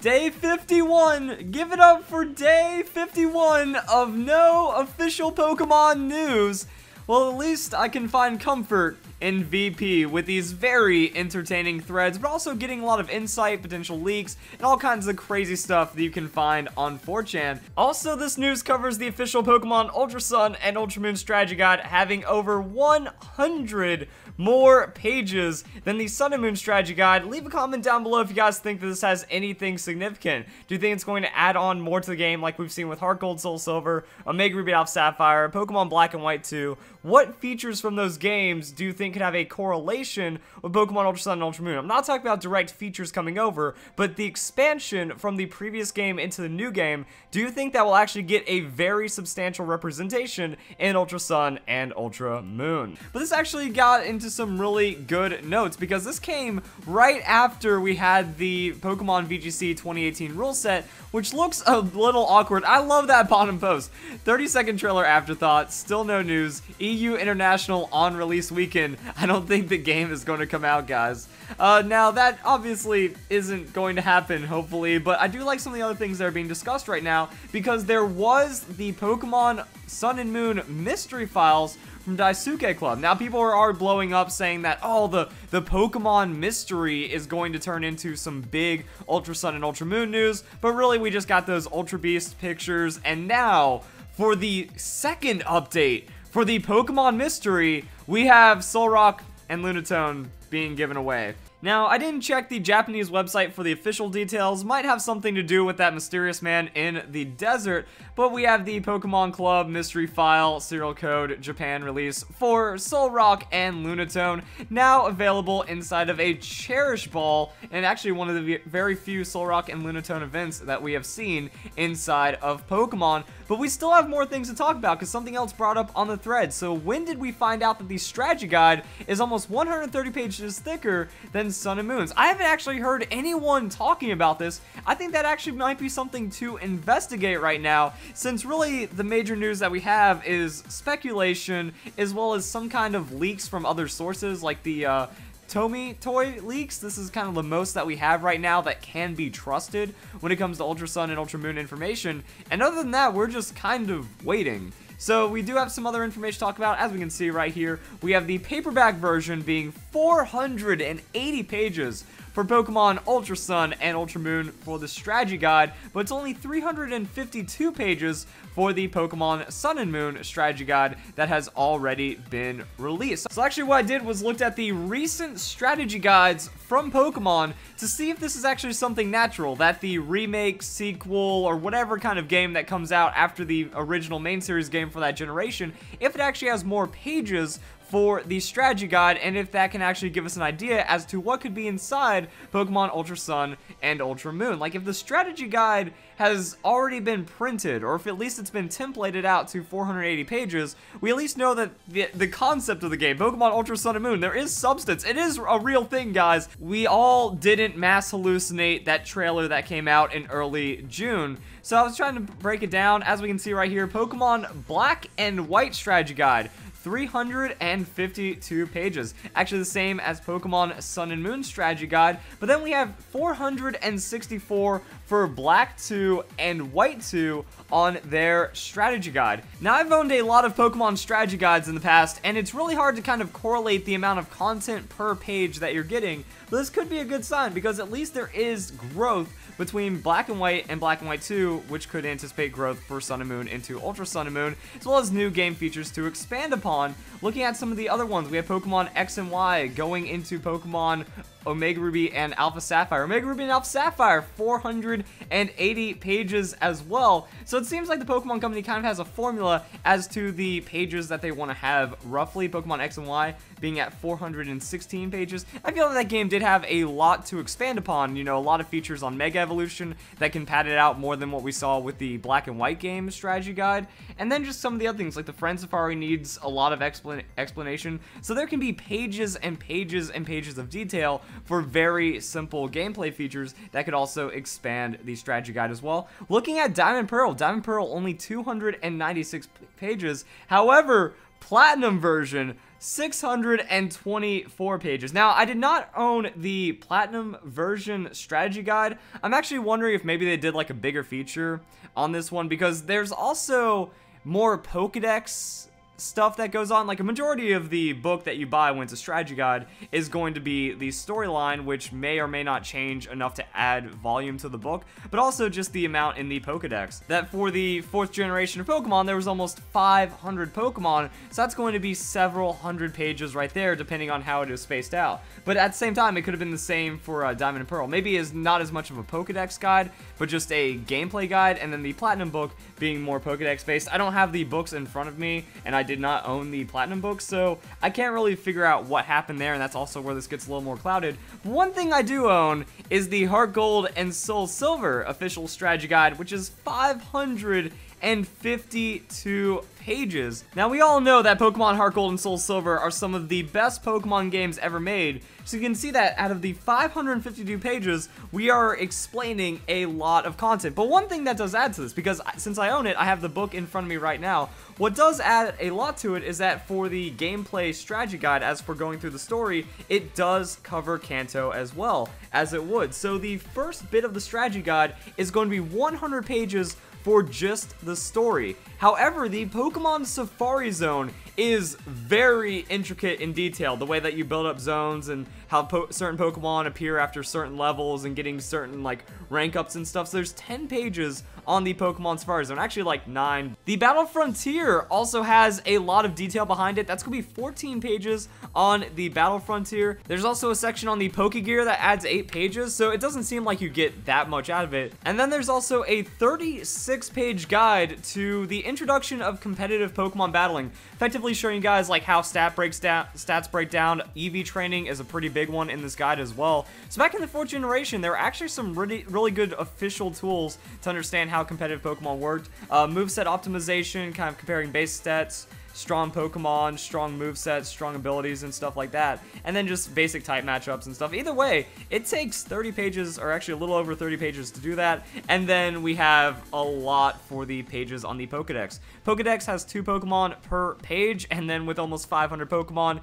Day 51. Give it up for day 51 of no official Pokemon news. Well, at least I can find comfort in VP with these very entertaining threads, but also getting a lot of insight, potential leaks, and all kinds of crazy stuff that you can find on 4chan. Also, this news covers the official Pokemon Ultra Sun and Ultra Moon strategy guide, having over 100 more pages than the Sun and Moon strategy guide. Leave a comment down below if you guys think that this has anything significant. Do you think it's going to add on more to the game like we've seen with Heart Gold, Soul Silver, Omega Ruby, Alpha Sapphire, Pokemon Black and White 2? What features from those games do you think could have a correlation with Pokemon Ultra Sun and Ultra Moon? I'm not talking about direct features coming over, but the expansion from the previous game into the new game. Do you think that will actually get a very substantial representation in Ultra Sun and Ultra Moon? But this actually got into some really good notes, because this came right after we had the Pokemon VGC 2018 rule set, which looks a little awkward. I love that bottom post. 30-second trailer afterthought, still no news. EU International on release weekend. I don't think the game is going to come out, guys. Now, that obviously isn't going to happen, hopefully, but I do like some of the other things that are being discussed right now, because there was the Pokemon Sun and Moon mystery files from Daisuke Club. Now, people are blowing up saying that, oh, the Pokemon mystery is going to turn into some big Ultra Sun and Ultra Moon news, but really, we just got those Ultra Beast pictures, and now, for the second update for the Pokemon mystery, we have Solrock and Lunatone being given away. Now, I didn't check the Japanese website for the official details. Might have something to do with that mysterious man in the desert, but we have the Pokemon Club mystery file serial code Japan release for Solrock and Lunatone, now available inside of a Cherish Ball, and actually one of the very few Solrock and Lunatone events that we have seen inside of Pokemon. But we still have more things to talk about, because something else brought up on the thread. So when did we find out that the strategy guide is almost 130 pages thicker than Sun and Moon's? I haven't actually heard anyone talking about this. I think that actually might be something to investigate right now, since really the major news that we have is speculation, as well as some kind of leaks from other sources, like the Tomy toy leaks. This is kind of the most that we have right now that can be trusted when it comes to Ultra Sun and Ultra Moon information. And other than that, we're just kind of waiting. So we do have some other information to talk about. As we can see right here, we have the paperback version being 480 pages for Pokemon Ultra Sun and Ultra Moon for the strategy guide, but it's only 352 pages for the Pokemon Sun and Moon strategy guide that has already been released. So actually what I did was looked at the recent strategy guides from Pokemon to see if this is actually something natural, that the remake, sequel, or whatever kind of game that comes out after the original main series game for that generation, if it actually has more pages for the strategy guide, and if that can actually give us an idea as to what could be inside Pokemon Ultra Sun and Ultra Moon. Like, if the strategy guide has already been printed, or if at least it's been templated out to 480 pages, we at least know that the concept of the game, Pokemon Ultra Sun and Moon, there is substance. It is a real thing, guys. We all didn't mass hallucinate that trailer that came out in early June. So I was trying to break it down. As we can see right here, Pokemon Black and White strategy guide, 352 pages. Actually the same as Pokemon Sun and Moon strategy guide, but then we have 464 for Black 2 and White 2 on their strategy guide. Now, I've owned a lot of Pokemon strategy guides in the past, and it's really hard to kind of correlate the amount of content per page that you're getting, but this could be a good sign, because at least there is growth between Black and White 2, which could anticipate growth for Sun and Moon into Ultra Sun and Moon, as well as new game features to expand upon. Looking at some of the other ones, we have Pokemon X and Y going into Pokemon Omega Ruby and Alpha Sapphire. Omega Ruby and Alpha Sapphire, 480 pages as well. So it seems like the Pokemon Company kind of has a formula as to the pages that they want to have roughly. Pokemon X and Y being at 416 pages. I feel like that game did have a lot to expand upon. You know, a lot of features on Mega Evolution that can pad it out more than what we saw with the Black and White game strategy guide. And then just some of the other things, like the Friend Safari needs a lot of explanation. So there can be pages and pages and pages of detail for very simple gameplay features that could also expand the strategy guide as well. Looking at Diamond Pearl only 296 pages. However, Platinum version, 624 pages. Now, I did not own the Platinum version strategy guide. I'm actually wondering if maybe they did like a bigger feature on this one, because there's also more Pokedex stuff that goes on. Like, a majority of the book that you buy when it's a strategy guide is going to be the storyline, which may or may not change enough to add volume to the book, but also just the amount in the Pokedex. That for the 4th generation of Pokemon, there was almost 500 Pokemon, so that's going to be several hundred pages right there, depending on how it is spaced out. But at the same time, it could have been the same for Diamond and Pearl. Maybe it's not as much of a Pokedex guide, but just a gameplay guide, and then the Platinum book being more Pokedex based. I don't have the books in front of me, and I did not own the Platinum book, so I can't really figure out what happened there, and that's also where this gets a little more clouded. But one thing I do own is the Heart Gold and Soul Silver official strategy guide, which is 552 pages. Now, we all know that Pokemon Heart Gold and Soul Silver are some of the best Pokemon games ever made, so you can see that out of the 552 pages, we are explaining a lot of content. But one thing that does add to this, because since I own it, I have the book in front of me right now, what does add a lot to it is that for the gameplay strategy guide, as for going through the story, it does cover Kanto as well, as it would. So the first bit of the strategy guide is going to be 100 pages for just the story. However, the Pokemon Safari Zone is very intricate in detail. The way that you build up zones and how certain Pokemon appear after certain levels and getting certain like rank ups and stuff. So there's 10 pages on the Pokemon Safari Zone, actually like 9. The Battle Frontier also has a lot of detail behind it. That's gonna be 14 pages on the Battle Frontier. There's also a section on the Pokegear that adds 8 pages, so it doesn't seem like you get that much out of it. And then there's also a 36-page guide to the introduction of competitive Pokemon battling, effectively showing you guys like how stats break down. EV training is a pretty big one in this guide as well. So back in the 4th generation, there were actually some really good official tools to understand how competitive Pokemon worked. Moveset optimization, kind of comparing base stats, strong Pokemon, strong movesets, strong abilities, and stuff like that. And then just basic type matchups and stuff. Either way, it takes 30 pages, or actually a little over 30 pages to do that. And then we have a lot for the pages on the Pokedex. Pokedex has 2 Pokemon per page, and then with almost 500 Pokemon,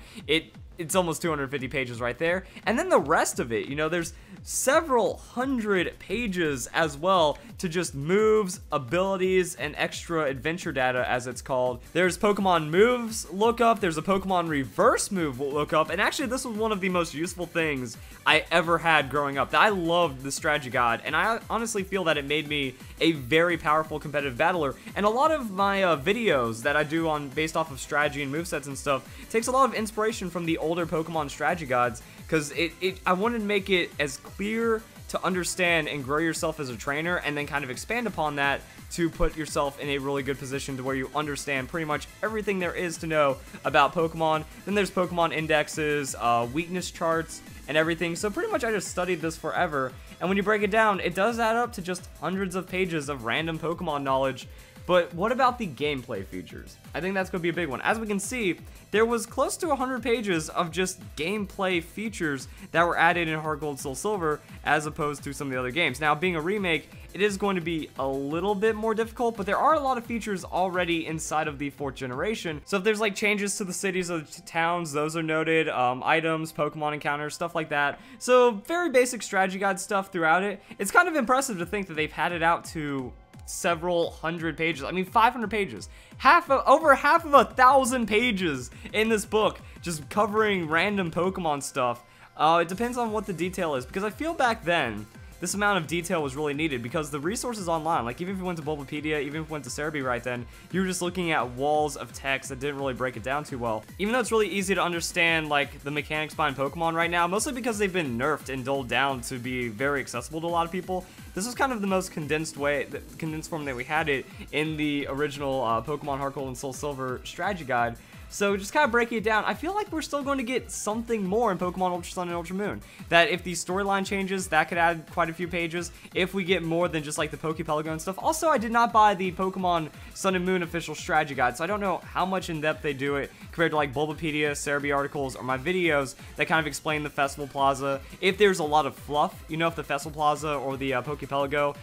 it's almost 250 pages right there. And then the rest of it, you know, there's several hundred pages as well to just moves, abilities, and extra adventure data, as it's called. There's Pokemon moves lookup, there's a Pokemon reverse move lookup, and actually this was one of the most useful things I ever had growing up. I loved the strategy guide, and I honestly feel that it made me a very powerful competitive battler. And a lot of my videos that I do on based off of strategy and movesets and stuff takes a lot of inspiration from the older Pokemon strategy guides, because I wanted to make it as clear to understand and grow yourself as a trainer, and then kind of expand upon that to put yourself in a really good position to where you understand pretty much everything there is to know about Pokemon. Then there's Pokemon indexes, weakness charts, and everything. So pretty much I just studied this forever, and when you break it down, it does add up to just hundreds of pages of random Pokemon knowledge. But what about the gameplay features? I think that's going to be a big one. As we can see, there was close to 100 pages of just gameplay features that were added in Heart Gold Soul Silver, as opposed to some of the other games. Now, being a remake, it is going to be a little bit more difficult, but there are a lot of features already inside of the 4th generation. So if there's like changes to the cities or the towns, those are noted. Items, Pokemon encounters, stuff like that. So very basic strategy guide stuff throughout it. It's kind of impressive to think that they've had it out to several hundred pages. I mean, 500 pages. Over half of 1,000 pages in this book, just covering random Pokemon stuff. It depends on what the detail is, because I feel back then, this amount of detail was really needed, because the resources online, like even if you went to Bulbapedia, even if you went to Cerebi right then, you were just looking at walls of text that didn't really break it down too well. Even though it's really easy to understand like the mechanics behind Pokemon right now, mostly because they've been nerfed and dulled down to be very accessible to a lot of people, this was kind of the most condensed form that we had it in the original Pokemon Heart Gold and Soul Silver strategy guide. So just kind of breaking it down, I feel like we're still going to get something more in Pokemon Ultra Sun and Ultra Moon. That if the storyline changes, that could add quite a few pages. If we get more than just like the Pokepelago and stuff. Also, I did not buy the Pokemon Sun and Moon official strategy guide, so I don't know how much in depth they do it compared to like Bulbapedia, Cerebi articles, or my videos that kind of explain the Festival Plaza. If there's a lot of fluff, you know, if the Festival Plaza or the Pokepelago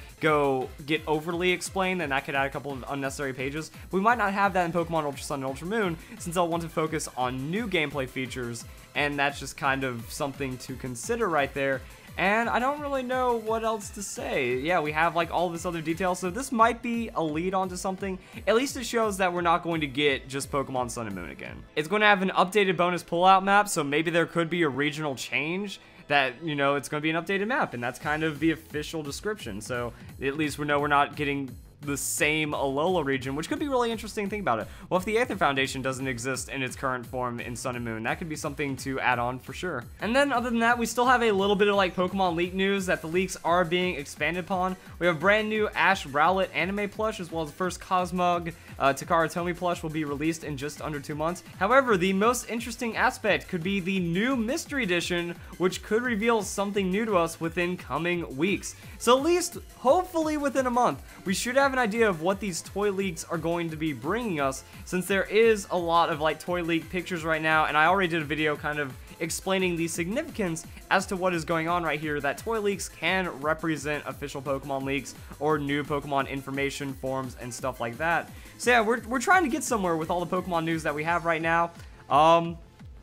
get overly explained, then that could add a couple of unnecessary pages. We might not have that in Pokemon Ultra Sun and Ultra Moon, since they'll want to focus on new gameplay features, and that's just kind of something to consider right there. And I don't really know what else to say. Yeah, we have like all this other detail, so this might be a lead onto something. At least it shows that we're not going to get just Pokemon Sun and Moon again. It's going to have an updated bonus pullout map, so maybe there could be a regional change that, you know, it's going to be an updated map, and that's kind of the official description. So at least we know we're not getting the same Alola region, which could be really interesting. Think about it. Well, if the Aether Foundation doesn't exist in its current form in Sun and Moon, that could be something to add on for sure. And then other than that, we still have a little bit of like Pokemon leak news that the leaks are being expanded upon. We have a brand new Ash Rowlet anime plush, as well as the first Cosmog Takara Tomy plush will be released in just under 2 months. However, the most interesting aspect could be the new Mystery Edition, which could reveal something new to us within coming weeks. So at least, hopefully within a month, we should have an idea of what these toy leaks are going to be bringing us, since there is a lot of like toy leak pictures right now, and I already did a video kind of explaining the significance as to what is going on right here, that toy leaks can represent official Pokemon leaks or new Pokemon information forms and stuff like that. So yeah, we're trying to get somewhere with all the Pokemon news that we have right now.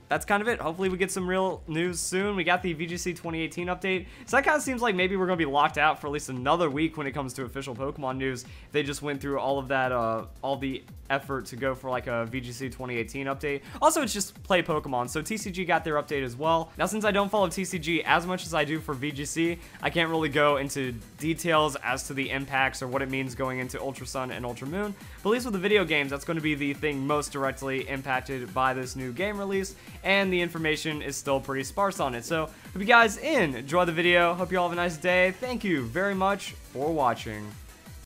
That's kind of it. Hopefully we get some real news soon. We got the VGC 2018 update. So that kind of seems like maybe we're going to be locked out for at least another week when it comes to official Pokemon news. They just went through all of that, all the effort to go for like a VGC 2018 update. Also, it's just play Pokemon, so TCG got their update as well. Now, since I don't follow TCG as much as I do for VGC, I can't really go into details as to the impacts or what it means going into Ultra Sun and Ultra Moon. But at least with the video games, that's going to be the thing most directly impacted by this new game release, and the information is still pretty sparse on it. So, hope you guys enjoy the video. Hope you all have a nice day. Thank you very much for watching.